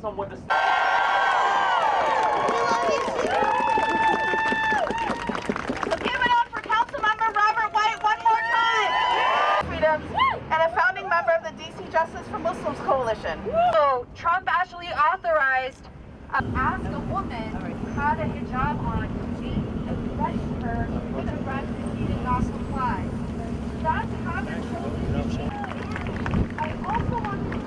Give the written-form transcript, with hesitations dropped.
Muslim with the... Give it up for Councilmember Robert White one more time. Freedoms and a founding member of the DC Justice for Muslims Coalition. So Trump actually authorized ask a woman who had a hijab on to arrest her with a red defeated gospel flag. That's how they're totally. I also want to